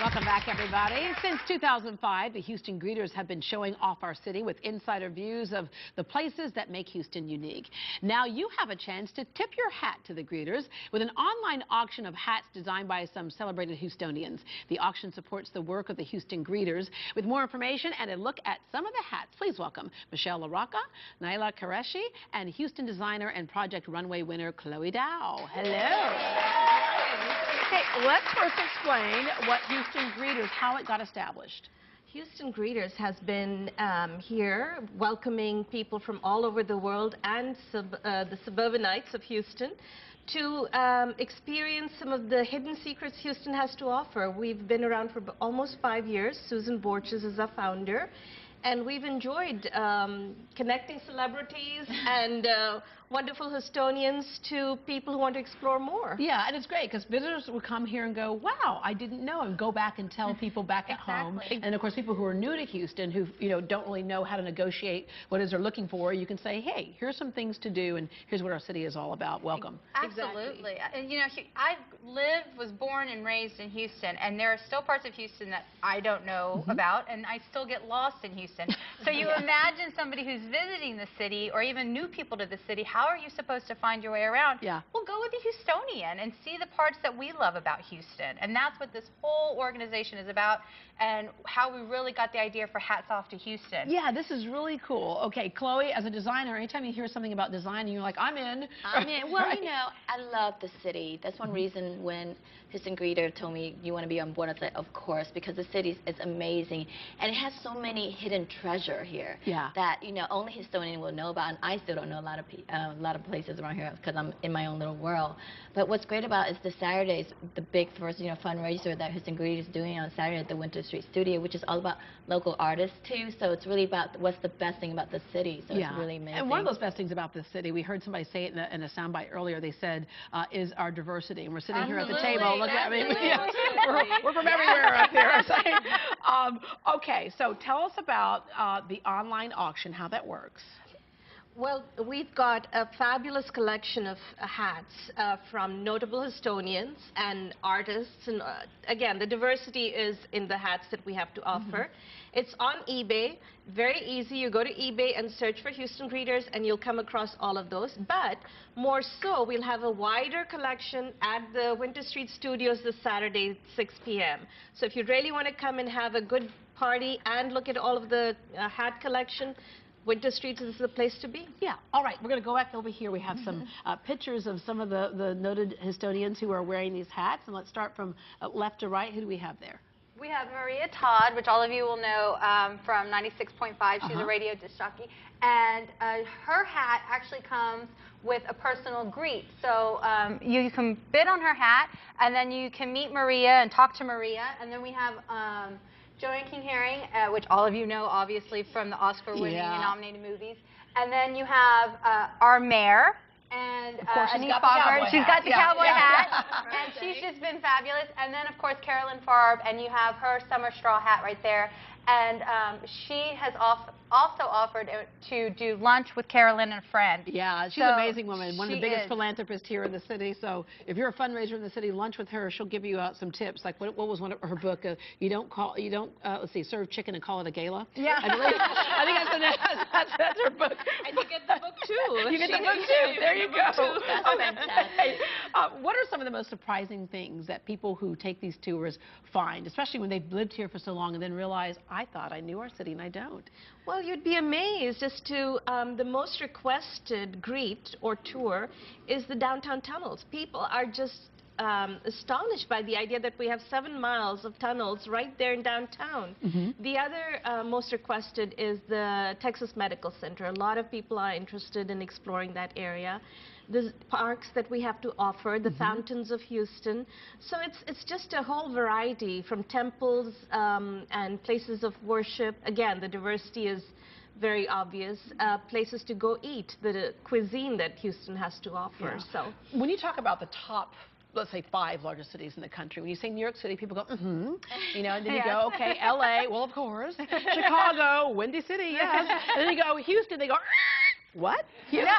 Welcome back, everybody. Since 2005, the Houston Greeters have been showing off our city with insider views of the places that make Houston unique. Now you have a chance to tip your hat to the Greeters with an online auction of hats designed by some celebrated Houstonians. The auction supports the work of the Houston Greeters. With more information and a look at some of the hats, please welcome Michelle LaRocca, Naila Qureshi, and Houston designer and Project Runway winner Chloe Dow. Hello. Okay, let's first explain what Houston Greeters, how it got established. Houston Greeters has been here welcoming people from all over the world and the suburbanites of Houston to experience some of the hidden secrets Houston has to offer. We've been around for almost 5 years. Susan Borges is our founder. And we've enjoyed connecting celebrities and wonderful Houstonians to people who want to explore more. Yeah, and it's great because visitors will come here and go, wow, I didn't know, and go back and tell people back at home. And of course, people who are new to Houston who don't really know how to negotiate what it is they're looking for, you can say, hey, here's some things to do, and here's what our city is all about. Welcome. Absolutely. Exactly. I was born and raised in Houston, and there are still parts of Houston that I don't know about, and I still get lost in Houston. So you imagine somebody who's visiting the city, or even new people to the city, how are you supposed to find your way around? Yeah. Well, go with the Houstonian and see the parts that we love about Houston. And that's what this whole organization is about, and how we really got the idea for Hats Off to Houston. Yeah, this is really cool. Okay, Chloe, as a designer, anytime you hear something about design, and you're like, I'm in. I'm in. Well, you know, I love the city. That's one reason when Houston Greeter told me you want to be on board, I said, of course, because the city is amazing. And it has so many hidden treasure here that, only Houstonian will know about. And I still don't know a lot of places around here because I'm in my own little world. But what's great about it is the Saturdays, the big first, fundraiser that Houston Greeter is doing on Saturday at the Winter Street Studio, which is all about local artists too. So it's really about what's the best thing about the city. So it's really amazing. And one of those best things about the city, we heard somebody say it in a soundbite earlier. They said, is our diversity. And we're sitting here at the table. Look at me. We're from everywhere up here. Okay, so tell us about the online auction, how that works. Well, we've got a fabulous collection of hats from notable Houstonians and artists. And again, the diversity is in the hats that we have to offer. It's on eBay. Very easy. You go to eBay and search for Houston Greeters, and you'll come across all of those. But more so, we'll have a wider collection at the Winter Street Studios this Saturday, 6 p.m. So if you really want to come and have a good party and look at all of the hat collection, Winter Street is the place to be. Yeah. All right. We're going to go back over here. We have some pictures of some of the noted Houstonians who are wearing these hats. And let's start from left to right. Who do we have there? We have Maria Todd, which all of you will know from 96.5. She's a radio disc jockey. And her hat actually comes with a personal greet. So you can bid on her hat, and then you can meet Maria and talk to Maria. And then we have Joanne King Herring, which all of you know, obviously, from the Oscar-winning and nominated movies. And then you have our mayor, and Anise Fogart. She's got the cowboy hat, and she's just been fabulous. And then, of course, Carolyn Farb, and you have her summer straw hat right there. And she has also offered to do lunch with Carolyn and a friend. Yeah, she's an amazing woman, one of the biggest philanthropists here in the city. So if you're a fundraiser in the city, lunch with her, she'll give you some tips. Like what was one of her book? You don't serve chicken and call it a gala. Yeah, I think that's her book. And you get the book too. You get the book too. There you go. That's fantastic. What are some of the most surprising things that people who take these tours find, especially when they've lived here for so long and then realize, I thought I knew our city and I don't? Well, you'd be amazed as to the most requested greet or tour is the downtown tunnels. People are just astonished by the idea that we have 7 miles of tunnels right there in downtown. The other most requested is the Texas Medical Center. A lot of people are interested in exploring that area. The parks that we have to offer, the fountains of Houston. So it's just a whole variety from temples and places of worship. Again, the diversity is very obvious. Places to go eat, the cuisine that Houston has to offer. So when you talk about the top, let's say 5 largest cities in the country, when you say New York City, people go, and then you go, okay, LA, well, of course, Chicago, Windy City, yes, and then you go Houston, they go, what? Houston.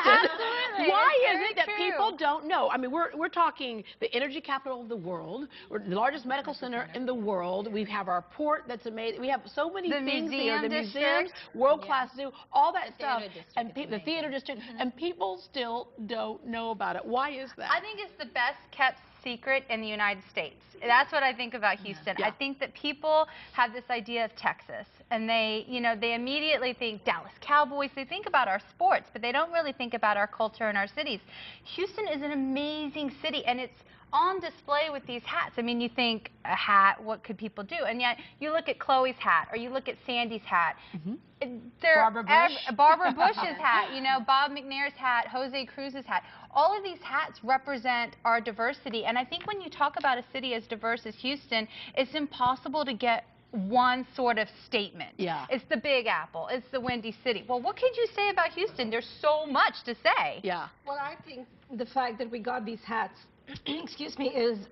Absolutely. Why It's is very it that true. people don't know? I mean, we're talking the energy capital of the world. We're the largest medical center in the world. We have our port that's amazing. We have so many things here. The museums, world-class zoo, all that stuff. And the theater district. And people still don't know about it. Why is that? I think it's the best kept secret in the United States. That's what I think about Houston. Yeah. I think that people have this idea of Texas, and they immediately think Dallas Cowboys. They think about our sports, but they don't really think about our culture and our cities. Houston is an amazing city, and it's on display with these hats. I mean, you think a hat, what could people do? And yet you look at Chloe's hat, or you look at Sandy's hat. Barbara Bush's hat, Bob McNair's hat, Jose Cruz's hat. All of these hats represent our diversity. And I think when you talk about a city as diverse as Houston, it's impossible to get one sort of statement. Yeah. It's the Big Apple. It's the Windy City. Well, what could you say about Houston? There's so much to say. Yeah. Well, I think the fact that we got these hats, excuse me, is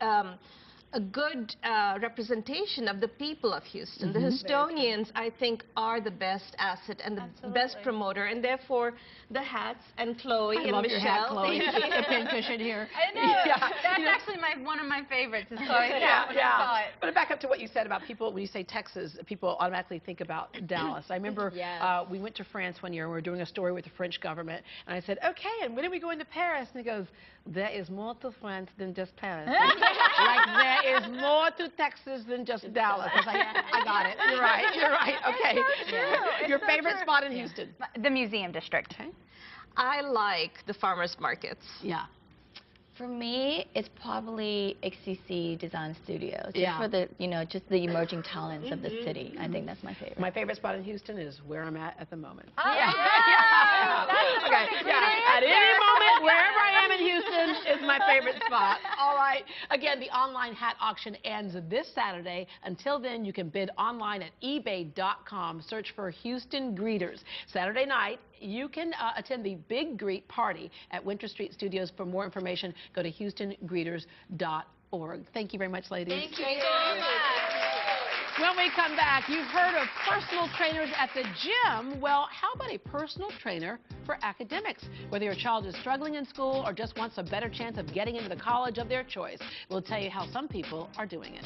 a good representation of the people of Houston. The Houstonians, I think, are the best asset and the best promoter, and therefore the hats and Chloe I and love Michelle. Your hat, Chloe. The pincushion here. I know. That's actually one of my favorites. Is Chloe's hat when I saw it. But back up to what you said about people, when you say Texas, people automatically think about Dallas. I remember we went to France one year, and we were doing a story with the French government, and I said, okay, and when are we going to Paris? And he goes, there is more to France than just Paris. Like there is more to Texas than just Dallas. I was like, I got it. You're right. You're right. Okay. Your favorite spot in Houston? The Museum District. Okay. I like the farmers markets. Yeah. For me, it's probably XCC Design Studios. Yeah. Just for the, just the emerging talents of the city. I think that's my favorite. My favorite spot in Houston is where I'm at the moment. Oh, yeah. Okay. Yeah. At any moment, wherever I am in Houston is my favorite spot. All right. Again, the online hat auction ends this Saturday. Until then, you can bid online at ebay.com. Search for Houston Greeters. Saturday night, you can attend the Big Greet Party at Winter Street Studios. For more information, go to houstongreeters.org. Thank you very much, ladies. Thank you so much. When we come back, you've heard of personal trainers at the gym. Well, how about a personal trainer for academics? Whether your child is struggling in school or just wants a better chance of getting into the college of their choice, we'll tell you how some people are doing it.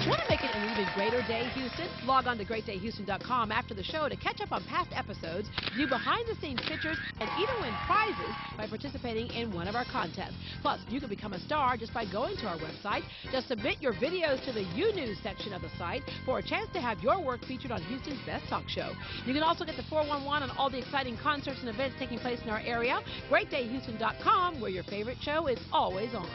Want to make it an even greater day, Houston? Log on to greatdayhouston.com after the show to catch up on past episodes, view behind-the-scenes pictures, and even win prizes by participating in one of our contests. Plus, you can become a star just by going to our website. Just submit your videos to the U News section of the site for a chance to have your work featured on Houston's Best Talk Show. You can also get the 411 on all the exciting concerts and events taking place in our area. GreatDayHouston.com, where your favorite show is always on.